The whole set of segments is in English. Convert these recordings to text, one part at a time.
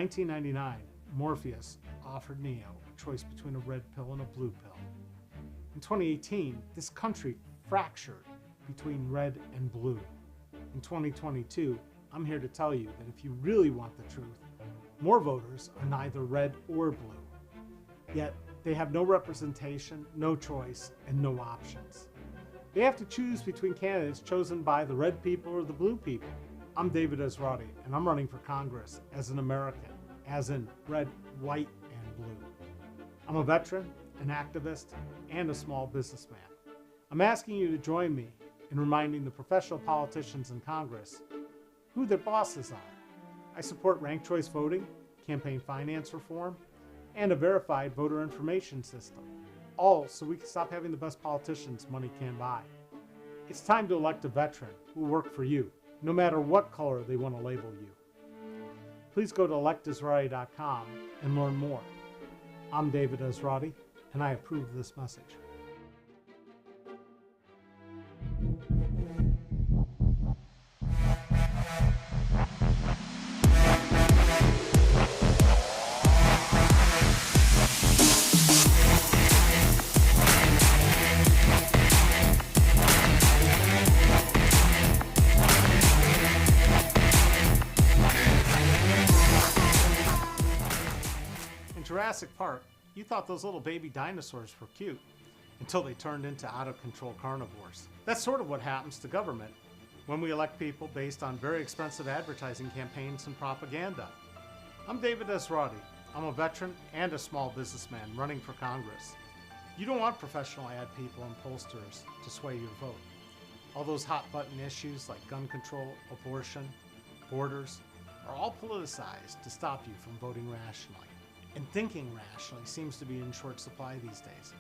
1999, Morpheus offered Neo a choice between a red pill and a blue pill. In 2018, this country fractured between red and blue. In 2022, I'm here to tell you that if you really want the truth, more voters are neither red or blue. Yet, they have no representation, no choice, and no options. They have to choose between candidates chosen by the red people or the blue people. I'm David Esrati, and I'm running for Congress as an American, as in red, white, and blue. I'm a veteran, an activist, and a small businessman. I'm asking you to join me in reminding the professional politicians in Congress who their bosses are. I support ranked choice voting, campaign finance reform, and a verified voter information system, all so we can stop having the best politicians money can buy. It's time to elect a veteran who will work for you, no matter what color they want to label you. Please go to electesrati.com and learn more. I'm David Esrati, and I approve this message. In Jurassic Park, you thought those little baby dinosaurs were cute until they turned into out-of-control carnivores. That's sort of what happens to government when we elect people based on very expensive advertising campaigns and propaganda. I'm David Esrati. I'm a veteran and a small businessman running for Congress. You don't want professional ad people and pollsters to sway your vote. All those hot-button issues like gun control, abortion, borders are all politicized to stop you from voting rationally. And thinking rationally seems to be in short supply these days.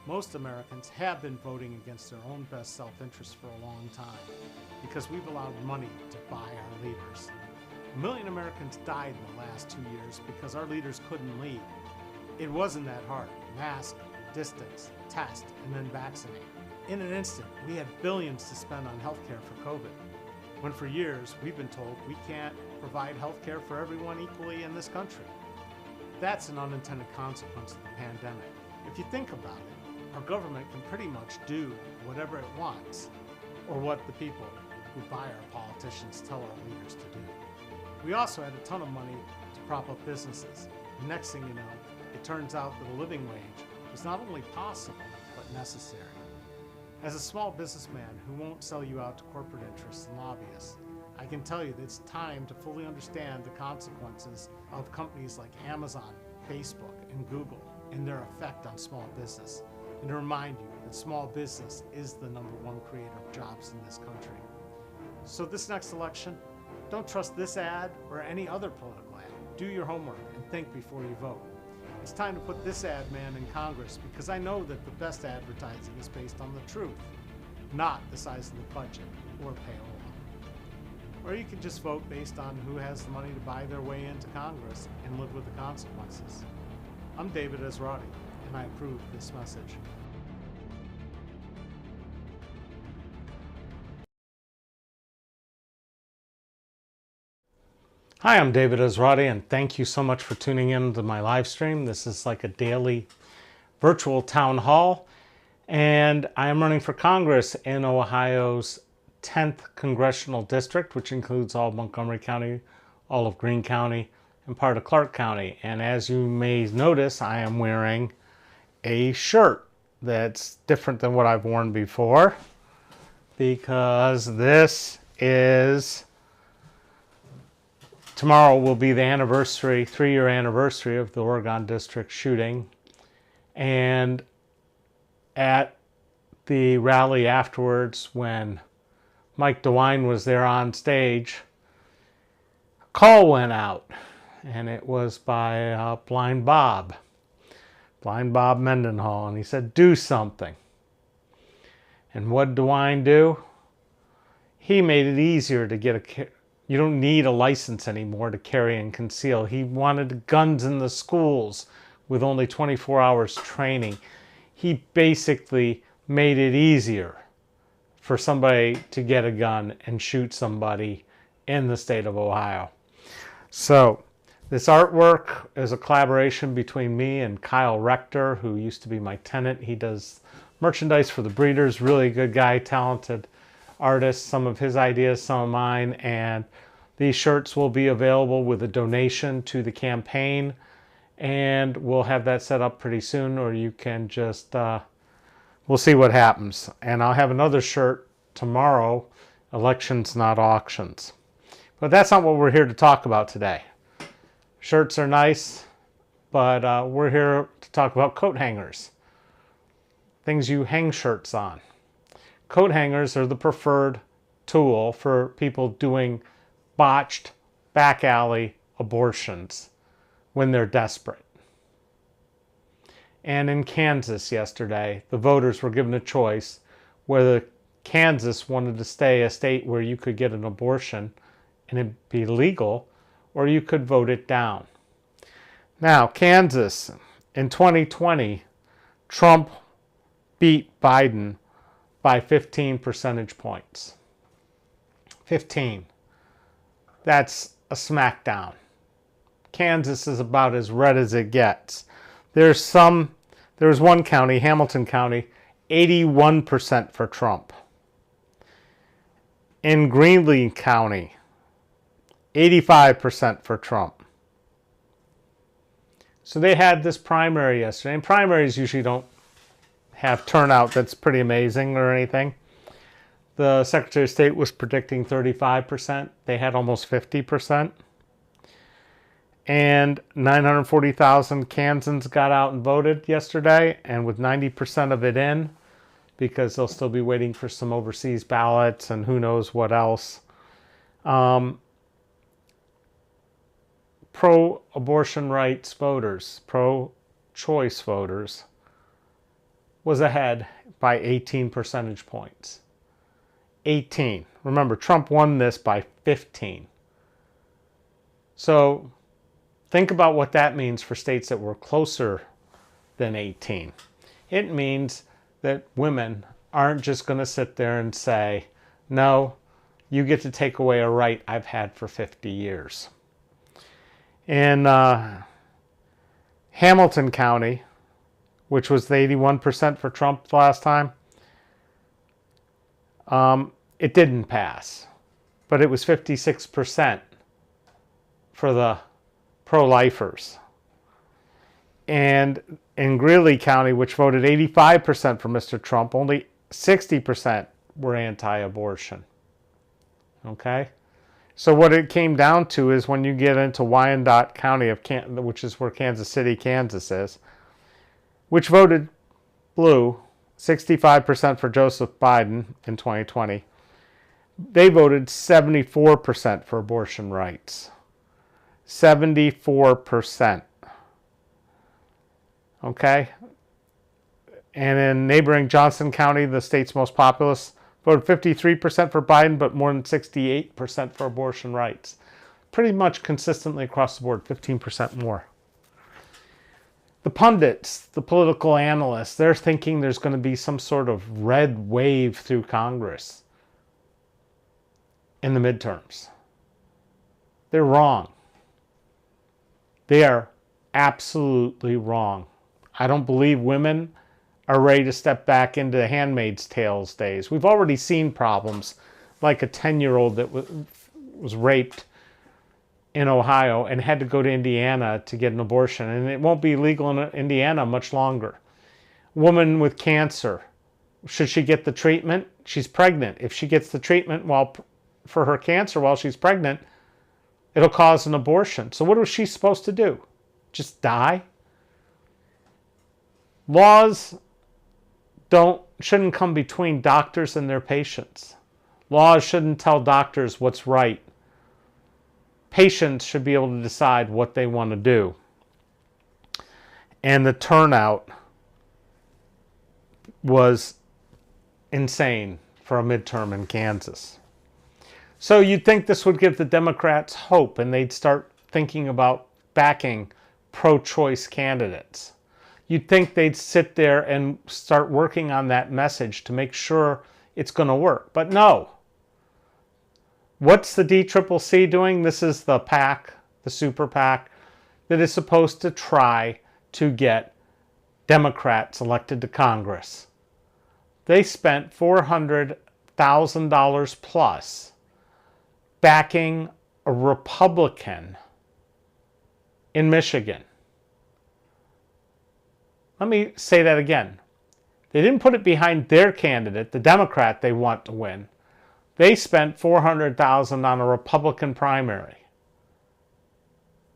Most Americans have been voting against their own best self-interest for a long time because we've allowed money to buy our leaders. 1 million Americans died in the last 2 years because our leaders couldn't lead. It wasn't that hard. Mask, distance, test, and then vaccinate. In an instant, we had billions to spend on healthcare for COVID, when for years we've been told we can't provide healthcare for everyone equally in this country. That's an unintended consequence of the pandemic. If you think about it, our government can pretty much do whatever it wants, or what the people who buy our politicians tell our leaders to do. We also had a ton of money to prop up businesses. The next thing you know, it turns out that a living wage was not only possible, but necessary. As a small businessman who won't sell you out to corporate interests and lobbyists, I can tell you that it's time to fully understand the consequences of companies like Amazon, Facebook, and Google and their effect on small business, and to remind you that small business is the #1 creator of jobs in this country. So this next election, don't trust this ad or any other political ad. Do your homework and think before you vote. It's time to put this ad man in Congress because I know that the best advertising is based on the truth, not the size of the budget or payola. Or you can just vote based on who has the money to buy their way into Congress and live with the consequences. I'm David Esrati, and I approve this message. Hi, I'm David Esrati, and thank you so much for tuning in to my live stream. This is like a daily virtual town hall, and I am running for Congress in Ohio's 10th Congressional District, which includes all of Montgomery County, all of Greene County, and part of Clark County. And as you may notice, I am wearing a shirt that's different than what I've worn before, because this is, tomorrow will be the anniversary, 3-year anniversary of the Oregon District shooting. And at the rally afterwards, when Mike DeWine was there on stage, a call went out, and it was by Blind Bob Mendenhall, and he said, do something. And what did DeWine do? He made it easier to get you don't need a license anymore to carry and conceal. He wanted guns in the schools with only 24 hours training. He basically made it easier for somebody to get a gun and shoot somebody in the state of Ohio. So This artwork is a collaboration between me and Kyle Rector, who used to be my tenant. He does merchandise for the Breeders, really good guy, talented artist. Some of his ideas, some of mine, and these shirts will be available with a donation to the campaign, and we'll have that set up pretty soon, or you can just, we'll see what happens. And I'll have another shirt tomorrow, Elections Not Auctions. But that's not what we're here to talk about today. Shirts are nice, but we're here to talk about coat hangers. Things you hang shirts on. Coat hangers are the preferred tool for people doing botched back alley abortions when they're desperate. And in Kansas yesterday, the voters were given a choice whether Kansas wanted to stay a state where you could get an abortion and it'd be legal, or you could vote it down. Now, Kansas, in 2020, Trump beat Biden by 15 percentage points. 15. That's a smackdown. Kansas is about as red as it gets. There's one county, Hamilton County, 81% for Trump. In Greeley County, 85% for Trump. So they had this primary yesterday, and primaries usually don't have turnout that's pretty amazing or anything. The Secretary of State was predicting 35%. They had almost 50%. And 940,000 Kansans got out and voted yesterday, and with 90% of it in, because they'll still be waiting for some overseas ballots and who knows what else. Pro-abortion rights voters, pro-choice voters, was ahead by 18 percentage points. 18. Remember, Trump won this by 15. So think about what that means for states that were closer than 18. It means that women aren't just going to sit there and say, no, you get to take away a right I've had for 50 years. In Hamilton County, which was the 81% for Trump the last time, it didn't pass. But it was 56% for the pro-lifers. And in Greeley County, which voted 85% for Mr. Trump, only 60% were anti-abortion. Okay? So what it came down to is when you get into Wyandotte County, which is where Kansas City, Kansas is, which voted blue, 65% for Joseph Biden in 2020, they voted 74% for abortion rights. 74%. Okay? And in neighboring Johnson County, the state's most populous, voted 53% for Biden, but more than 68% for abortion rights. Pretty much consistently across the board, 15% more. The pundits, the political analysts, they're thinking there's going to be some sort of red wave through Congress in the midterms. They're wrong. They are absolutely wrong. I don't believe women are ready to step back into the Handmaid's Tales days. We've already seen problems like a 10-year-old that was raped in Ohio and had to go to Indiana to get an abortion. And it won't be legal in Indiana much longer. Woman with cancer, should she get the treatment? She's pregnant. If she gets the treatment for her cancer while she's pregnant, it'll cause an abortion. So what was she supposed to do? Just die? Laws shouldn't come between doctors and their patients. Laws shouldn't tell doctors what's right. Patients should be able to decide what they want to do. And the turnout was insane for a midterm in Kansas. So you'd think this would give the Democrats hope and they'd start thinking about backing pro-choice candidates. You'd think they'd sit there and start working on that message to make sure it's going to work. But no. What's the DCCC doing? This is the PAC, the super PAC. that is supposed to try to get Democrats elected to Congress. They spent $400,000 plus backing a Republican in Michigan. Let me say that again. They didn't put it behind their candidate, the Democrat they want to win. They spent $400,000 on a Republican primary.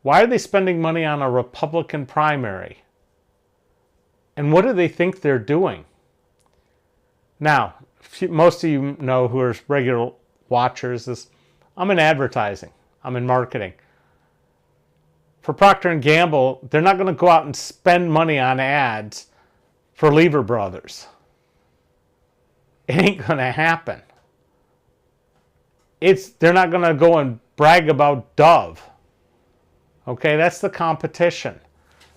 Why are they spending money on a Republican primary? And what do they think they're doing? Now, most of you know who are regular watchers is I'm in advertising. I'm in marketing. For Procter & Gamble, they're not going to go out and spend money on ads for Lever Brothers. It ain't going to happen. They're not going to go and brag about Dove. Okay, that's the competition.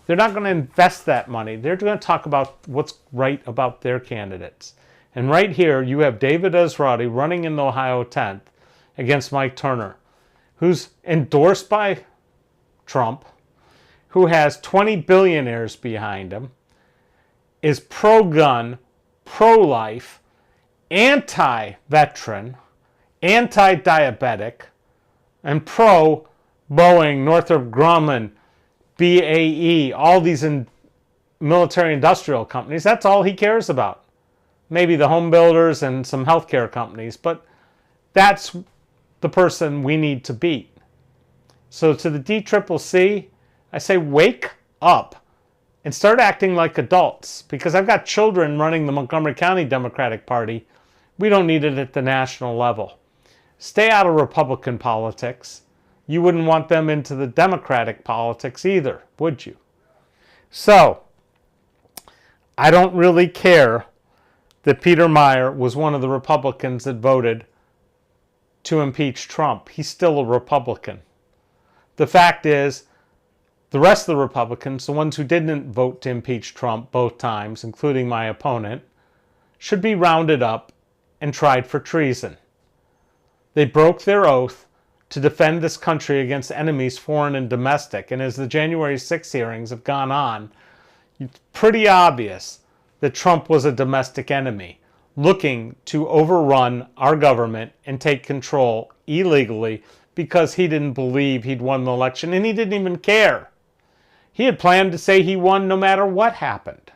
They're not going to invest that money. They're going to talk about what's right about their candidates. And right here, you have David Esrati running in the Ohio 10th against Mike Turner, who's endorsed by Trump, who has 20 billionaires behind him, is pro-gun, pro-life, anti-veteran, anti-diabetic, and pro-Boeing, Northrop Grumman, BAE, all these military industrial companies. That's all he cares about. Maybe the home builders and some healthcare companies, but that's the person we need to beat. So to the DCCC, I say wake up and start acting like adults, because I've got children running the Montgomery County Democratic Party. We don't need it at the national level. Stay out of Republican politics. You wouldn't want them into the Democratic politics either, would you? So, I don't really care that Peter Meyer was one of the Republicans that voted to impeach Trump. He's still a Republican. The fact is, the rest of the Republicans, the ones who didn't vote to impeach Trump both times, including my opponent, should be rounded up and tried for treason. They broke their oath to defend this country against enemies, foreign and domestic. And as the January 6 hearings have gone on, it's pretty obvious that Trump was a domestic enemy, looking to overrun our government and take control illegally because he didn't believe he'd won the election, and he didn't even care. He had planned to say he won no matter what happened.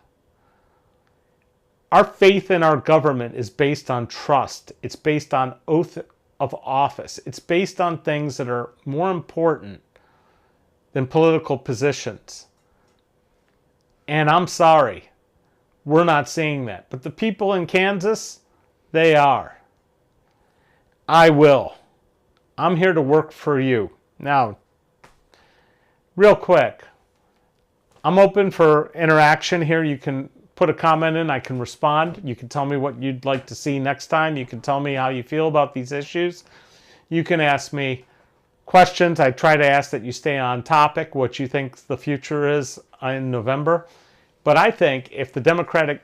Our faith in our government is based on trust. It's based on oath of office. It's based on things that are more important than political positions. And I'm sorry, we're not seeing that. But the people in Kansas, they are. I will. I'm here to work for you. Now, real quick, I'm open for interaction here. You can put a comment in. I can respond. You can tell me what you'd like to see next time. You can tell me how you feel about these issues. You can ask me questions. I try to ask that you stay on topic, what you think the future is in November. But I think if the Democratic,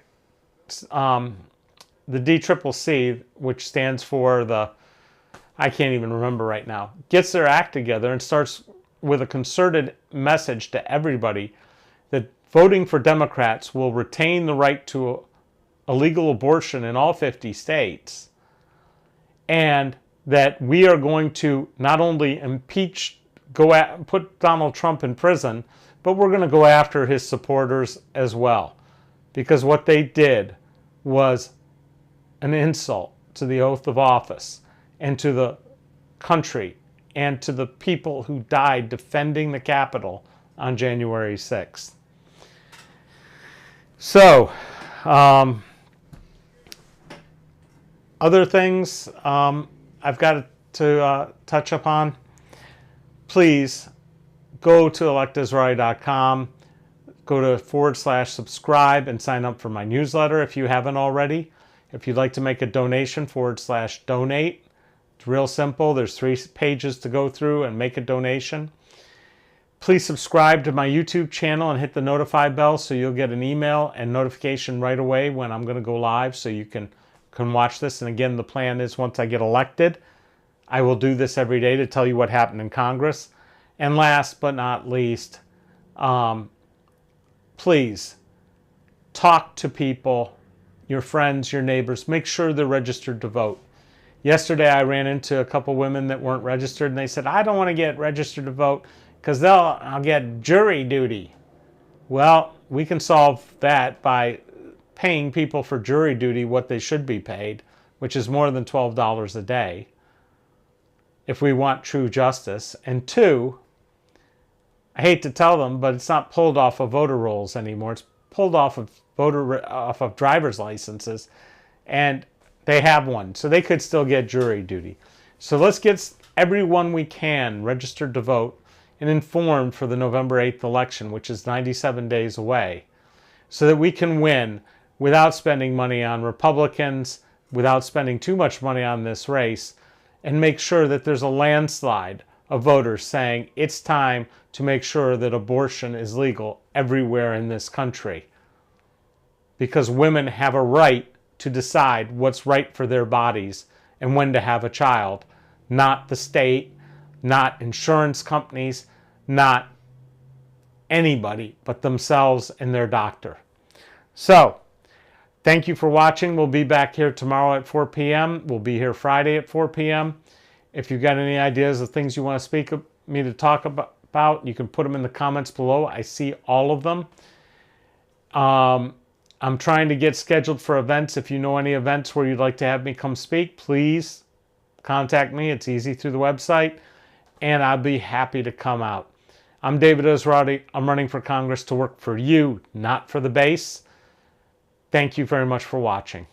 the DCCC, which stands for the, I can't even remember right now, gets their act together and starts with a concerted message to everybody that voting for Democrats will retain the right to a legal abortion in all 50 states, and that we are going to not only impeach, put Donald Trump in prison, but we're going to go after his supporters as well, because what they did was an insult to the oath of office and to the country and to the people who died defending the Capitol on January 6th. So, other things I've got to touch upon. Please go to electesrari.com, go to /subscribe and sign up for my newsletter if you haven't already. If you'd like to make a donation, /donate. It's real simple. There's 3 pages to go through and make a donation. Please subscribe to my YouTube channel and hit the notify bell so you'll get an email and notification right away when I'm going to go live, so you can watch this. And again, the plan is once I get elected, I will do this every day to tell you what happened in Congress. And last but not least, Please talk to people, your friends, your neighbors. Make sure they're registered to vote. Yesterday, I ran into a couple women that weren't registered, and they said, I don't want to get registered to vote because I'll get jury duty. Well, we can solve that by paying people for jury duty what they should be paid, which is more than $12 a day, if we want true justice. And two, I hate to tell them, but it's not pulled off of voter rolls anymore. It's pulled off of driver's licenses, and they have one, so they could still get jury duty. So let's get everyone we can registered to vote and informed for the November 8th election, which is 97 days away, so that we can win without spending money on Republicans, without spending too much money on this race, and make sure that there's a landslide of voters saying it's time to make sure that abortion is legal everywhere in this country. Because women have a right to decide what's right for their bodies and when to have a child. Not the state, not insurance companies, not anybody but themselves and their doctor. So, thank you for watching. We'll be back here tomorrow at 4 p.m. We'll be here Friday at 4 p.m. If you've got any ideas of things you want to speak of me to talk about, you can put them in the comments below. I see all of them. I'm trying to get scheduled for events. If you know any events where you'd like to have me come speak, please contact me. It's easy through the website, and I'll be happy to come out. I'm David Esrati. I'm running for Congress to work for you, not for the base. Thank you very much for watching.